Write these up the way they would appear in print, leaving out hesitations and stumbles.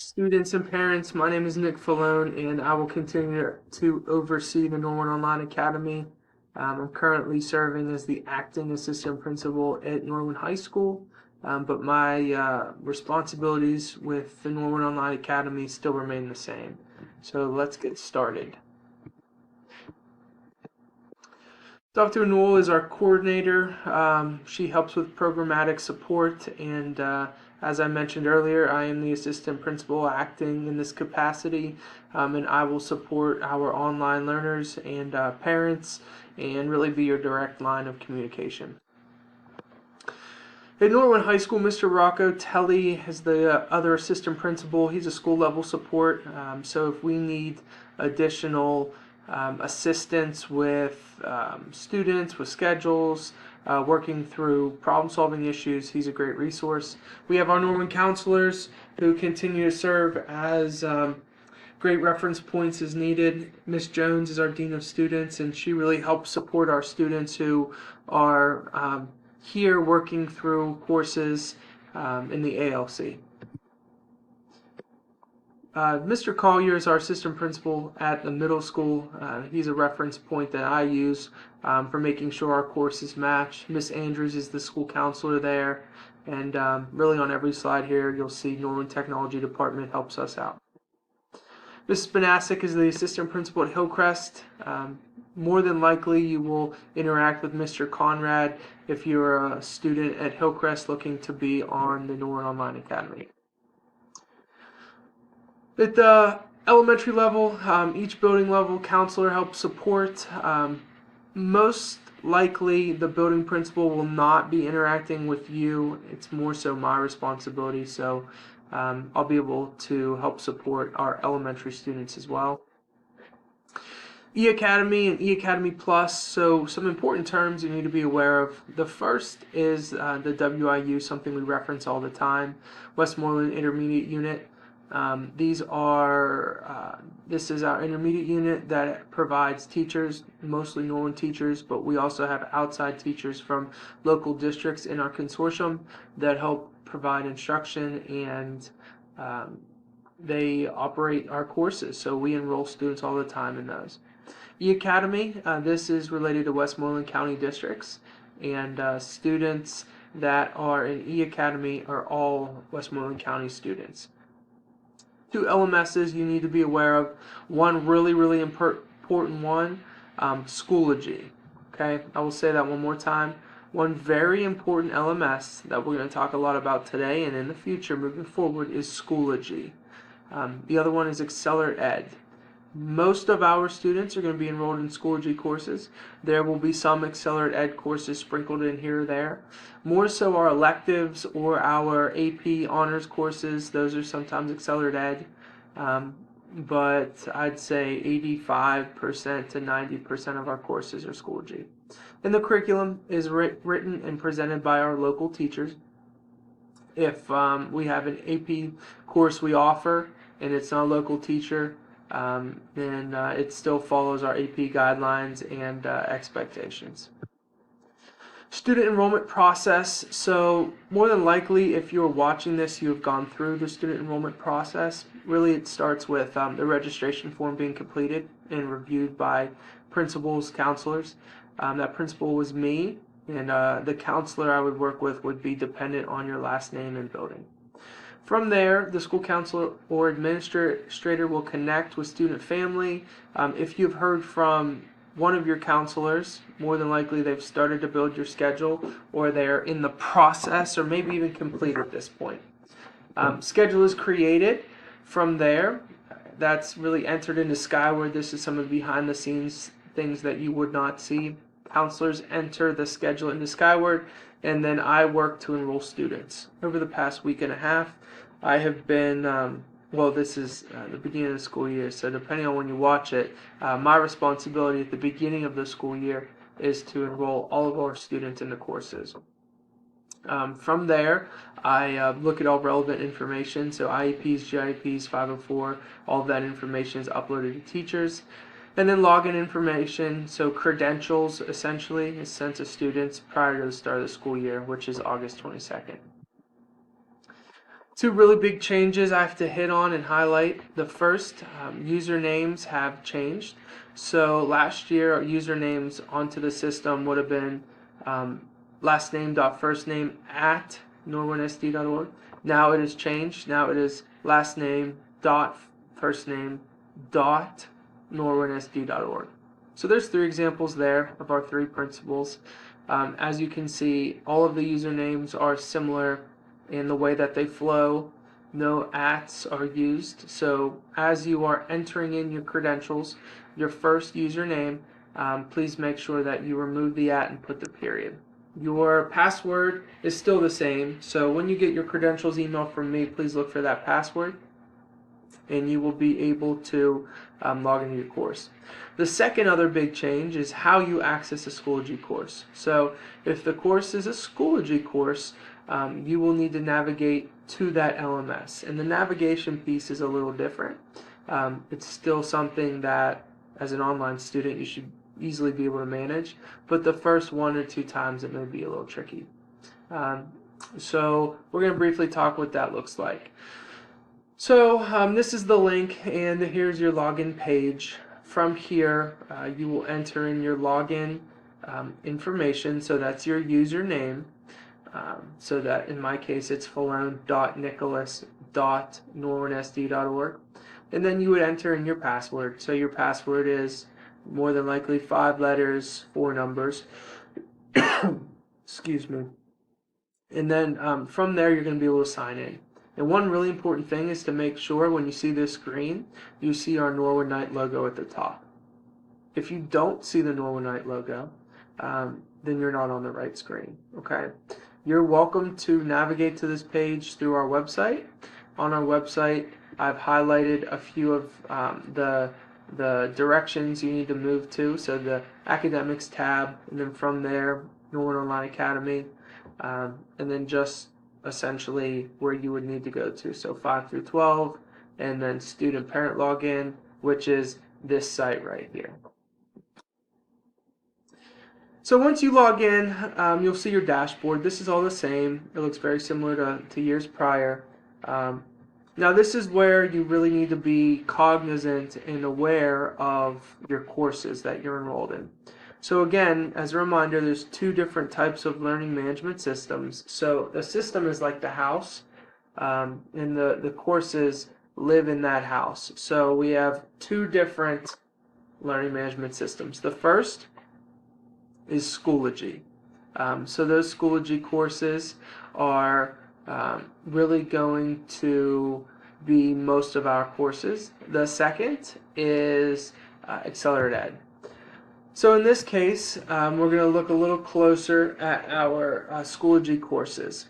Students and parents, my name is Nick Falone, and I will continue to oversee the Norwin Online Academy. I'm currently serving as the acting assistant principal at Norwin High School, but my responsibilities with the Norwin Online Academy still remain the same. So let's get started. Dr. Newell is our coordinator. She helps with programmatic support, and as I mentioned earlier, I am the assistant principal acting in this capacity, and I will support our online learners and parents and really be your direct line of communication. At Norwin High School, Mr. Rocco Telly is the other assistant principal. He's a school level support, so if we need additional assistance with students, with schedules, working through problem solving issues, he's a great resource. We have our Norwin counselors who continue to serve as great reference points as needed. Miss Jones is our Dean of Students, and she really helps support our students who are here working through courses in the ALC. Mr. Collier is our assistant principal at the middle school. He's a reference point that I use for making sure our courses match. Miss Andrews is the school counselor there, and really on every slide here you'll see Norwin Technology Department helps us out. Ms. Spanasic is the assistant principal at Hillcrest. More than likely you will interact with Mr. Conrad if you're a student at Hillcrest looking to be on the Norwin Online Academy. At the elementary level, each building level counselor helps support. Most likely the building principal will not be interacting with you. It's more so my responsibility, so I'll be able to help support our elementary students as well. E-Academy and E-Academy Plus, so some important terms you need to be aware of. The first is the WIU, something we reference all the time, Westmoreland Intermediate Unit. This is our intermediate unit that provides teachers, mostly Norwin teachers, but we also have outside teachers from local districts in our consortium that help provide instruction, and they operate our courses, so we enroll students all the time in those. E-Academy, this is related to Westmoreland County districts, and students that are in E-Academy are all Westmoreland County students. Two LMSs you need to be aware of. One really important one, Schoology. Okay, I will say that one more time. One very important LMS that we're going to talk a lot about today and in the future moving forward is Schoology. The other one is Accelerate Ed. Most of our students are going to be enrolled in Schoology courses. There will be some Accelerate Ed courses sprinkled in here or there. More so our electives or our AP honors courses, those are sometimes Accelerate Ed. But I'd say 85% to 90% of our courses are Schoology. And the curriculum is written and presented by our local teachers. If we have an AP course we offer and it's not a local teacher, then it still follows our AP guidelines and expectations. Student enrollment process. So more than likely, if you're watching this, you have gone through the student enrollment process. Really, it starts with the registration form being completed and reviewed by principals, counselors. That principal was me, and the counselor I would work with would be dependent on your last name and building. From there, the school counselor or administrator will connect with student family. If you've heard from one of your counselors, more than likely they've started to build your schedule, or they're in the process, or maybe even complete at this point. Schedule is created. From there, that's really entered into Skyward. This is some of the behind the scenes things that you would not see. Counselors enter the schedule into Skyward, and then I work to enroll students. Over the past week and a half, I have been, this is the beginning of the school year, so depending on when you watch it, my responsibility at the beginning of the school year is to enroll all of our students in the courses. From there, I look at all relevant information, so IEPs, GIEPs, 504, all of that information is uploaded to teachers. And then login information, so credentials essentially is sent to students prior to the start of the school year, which is August 22nd. Two really big changes I have to hit on and highlight. The first, usernames have changed. So last year, our usernames onto the system would have been last name dot first name at norwinsd.org. Now it has changed. Now it is last name dot first name dot norwinsd.org. So there's three examples there of our three principles. As you can see, all of the usernames are similar in the way that they flow. No ats are used. So as you are entering in your credentials, your first username, please make sure that you remove the at and put the period. Your password is still the same. So when you get your credentials email from me, please look for that password and you will be able to log into your course. The second other big change is how you access a Schoology course. So if the course is a Schoology course, you will need to navigate to that LMS. And the navigation piece is a little different. It's still something that, as an online student, you should easily be able to manage. But the first one or two times, it may be a little tricky. So we're going to briefly talk what that looks like. So this is the link, and here's your login page. From here, you will enter in your login information. So that's your username. So that in my case it's falone.nicholas.norwinsd.org, and then you would enter in your password. So your password is more than likely 5 letters, 4 numbers. Excuse me. And then from there you're going to be able to sign in. And one really important thing is to make sure when you see this screen, you see our Norwin Knight logo at the top. If you don't see the Norwin Knight logo, then you're not on the right screen. Okay. You're welcome to navigate to this page through our website. On our website, I've highlighted a few of the directions you need to move to. So the Academics tab, and then from there, Norwin Online Academy, and then just essentially where you would need to go to. So 5 through 12, and then student parent login, which is this site right here. So once you log in, you'll see your dashboard. This is all the same. It looks very similar to years prior. Now this is where you really need to be cognizant and aware of your courses that you're enrolled in. So again, as a reminder, there's 2 different types of learning management systems. So the system is like the house, and the courses live in that house. So we have 2 different learning management systems. The first is Schoology. So those Schoology courses are really going to be most of our courses. The second is Accelerate Ed. So in this case, we're going to look a little closer at our Schoology courses.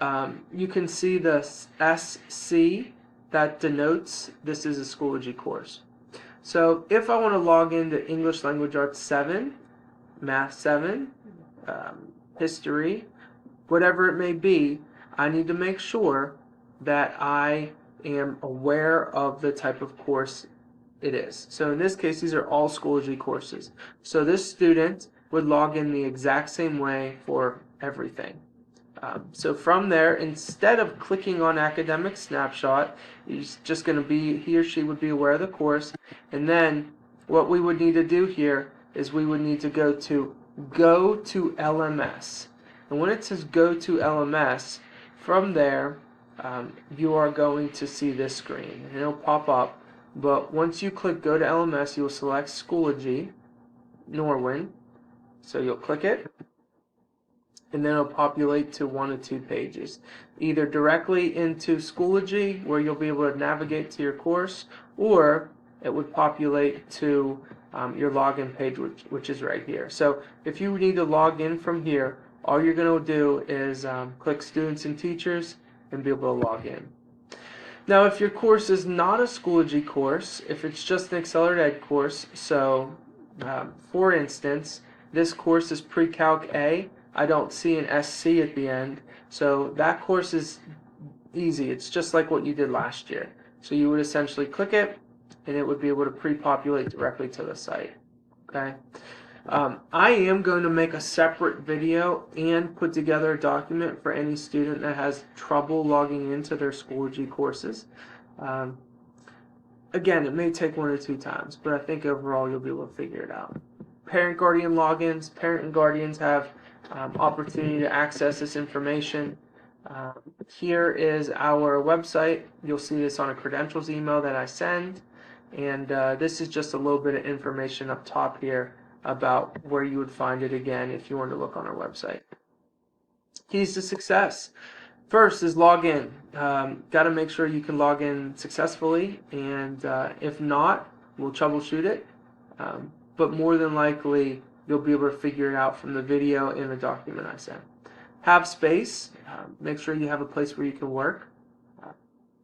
You can see the SC that denotes this is a Schoology course. So if I want to log into English Language Arts 7, Math 7, History, whatever it may be, I need to make sure that I am aware of the type of course it is. So in this case, these are all Schoology courses. So this student would log in the exact same way for everything. So from there, instead of clicking on Academic Snapshot, he's just going to be, he or she would be aware of the course. And then what we would need to do here is we would need to go to LMS. And when it says Go to LMS, from there, you are going to see this screen. And it'll pop up. But once you click Go to LMS, you'll select Schoology, Norwin. So you'll click it, and then it'll populate to 1 of 2 pages. Either directly into Schoology, where you'll be able to navigate to your course, or it would populate to your login page, which is right here. So if you need to log in from here, all you're going to do is click Students and Teachers and be able to log in. Now, if your course is not a Schoology course, if it's just an Accelerate Ed course, so for instance, this course is Pre-Calc A, I don't see an SC at the end, so that course is easy. It's just like what you did last year. So you would essentially click it, and it would be able to pre-populate directly to the site. Okay. I am going to make a separate video and put together a document for any student that has trouble logging into their Schoology courses. Um, Again, it may take 1 or 2 times, but I think overall you'll be able to figure it out. Parent-guardian logins. Parent and guardians have opportunity to access this information. Here is our website. You'll see this on a credentials email that I send. And this is just a little bit of information up top here about where you would find it again if you want to look on our website. Keys to success. First is log in. Got to make sure you can log in successfully, and if not, we'll troubleshoot it. But more than likely, you'll be able to figure it out from the video and the document I sent. Have space. Make sure you have a place where you can work.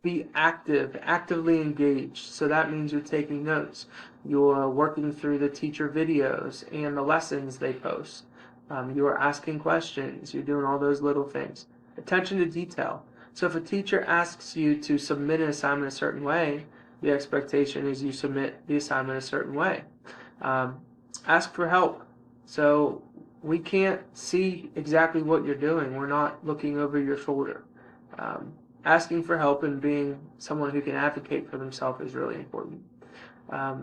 Be active, actively engaged. So that means you're taking notes. You're working through the teacher videos and the lessons they post. You're asking questions. You're doing all those little things. Attention to detail. So if a teacher asks you to submit an assignment a certain way, the expectation is you submit the assignment a certain way. Ask for help. So we can't see exactly what you're doing. We're not looking over your shoulder. Asking for help and being someone who can advocate for themselves is really important.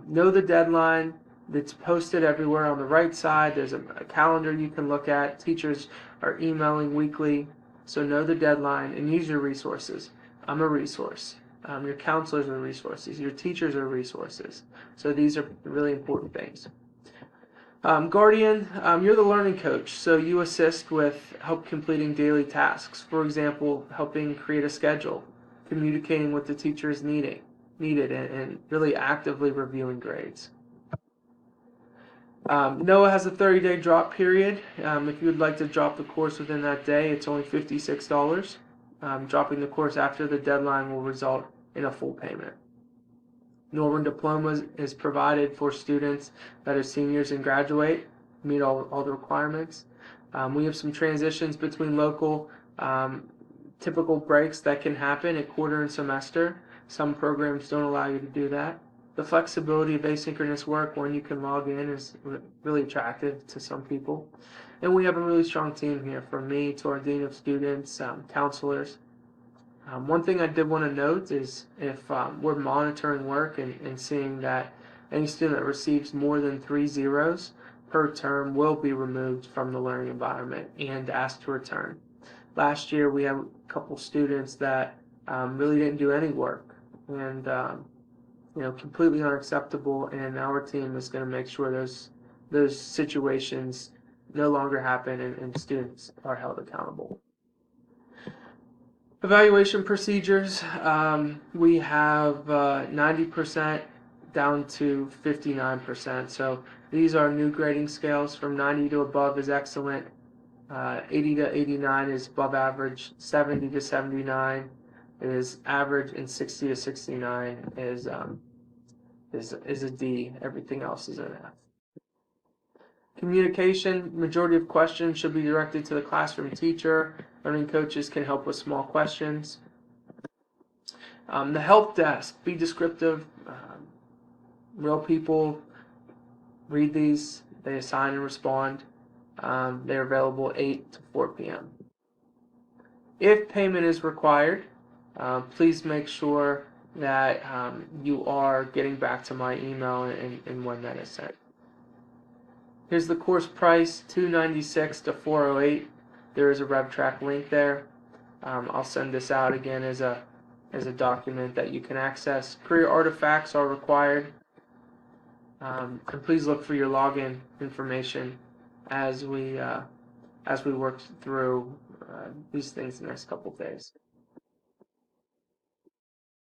Know the deadline. It's posted everywhere on the right side. There's a calendar you can look at. Teachers are emailing weekly. So know the deadline and use your resources. I'm a resource. Your counselors are resources. Your teachers are resources. So these are really important things. Guardian, you're the learning coach. So you assist with help completing daily tasks. For example, helping create a schedule, communicating what the teacher is needed, and really actively reviewing grades. NOAA has a 30-day drop period. If you would like to drop the course within that day, it's only $56. Dropping the course after the deadline will result in a full payment. Norwin Diploma is provided for students that are seniors and graduate, meet all the requirements. We have some transitions between local typical breaks that can happen at quarter and semester. Some programs don't allow you to do that. The flexibility of asynchronous work when you can log in is really attractive to some people. And we have a really strong team here, from me to our Dean of Students, counselors. One thing I did want to note is if we're monitoring work and seeing that any student that receives more than 3 zeros per term will be removed from the learning environment and asked to return. Last year we had a couple students that really didn't do any work, and completely unacceptable, and our team is going to make sure those situations no longer happen and students are held accountable. Evaluation procedures, we have 90% down to 59%. So these are new grading scales. From 90 to above is excellent, 80 to 89 is above average, 70 to 79 is average, and 60 to 69 is a D. Everything else is an F. Communication, majority of questions should be directed to the classroom teacher. Learning coaches can help with small questions. The help desk, be descriptive. Real people read these, they assign and respond. They're available 8 to 4 p.m. If payment is required, please make sure that you are getting back to my email and when that is sent. Here's the course price, $296 to $408. There is a RevTrack link there. I'll send this out again as a document that you can access. Career artifacts are required. And please look for your login information as we work through these things the next couple of days.